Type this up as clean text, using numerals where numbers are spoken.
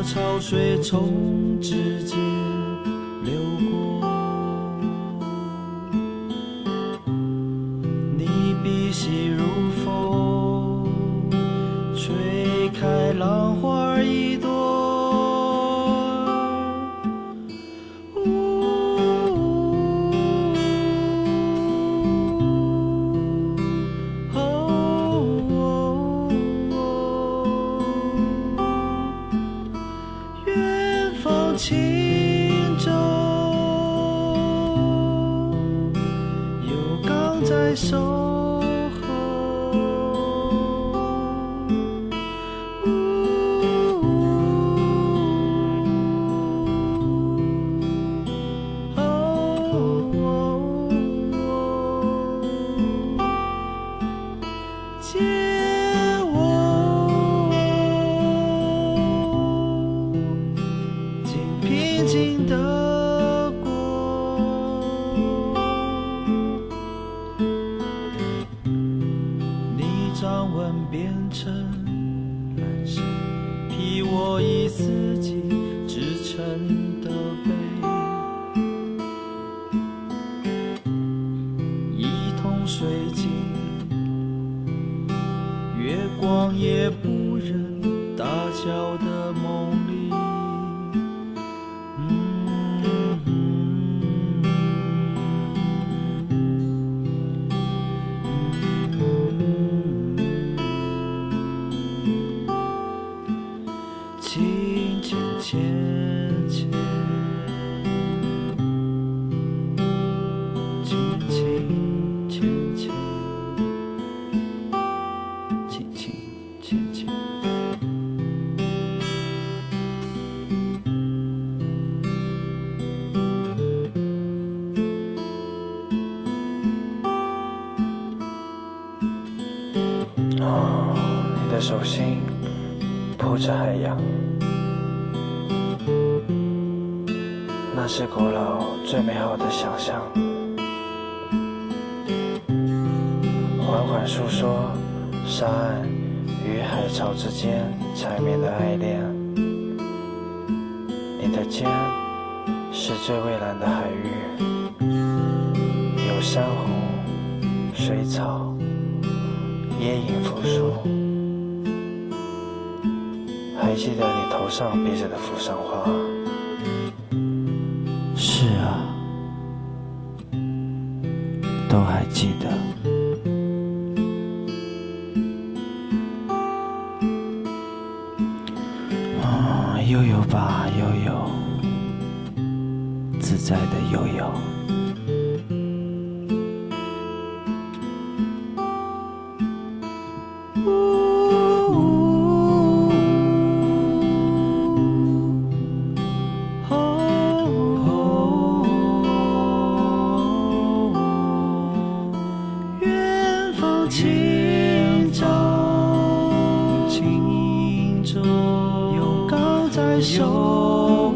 潮水从指尖流过，你鼻息如风，吹开浪花一朵。轻舟有港在守候，借我平静的过，你掌纹变成蓝色，披我以四季织成的被，一同睡进月光也不忍大叫的梦里。轻轻浅浅，轻轻浅浅，轻轻浅浅。你的手心铺着海洋，那是古老最美好的想象，缓缓诉说沙岸与海潮之间缠绵的爱恋。你的肩是最蔚蓝的海域，有珊瑚、水草、椰影复苏。还记得你头上别着的扶桑花？是啊，都还记得。悠悠吧，悠悠，自在的悠悠。轻舟，轻舟，有港在守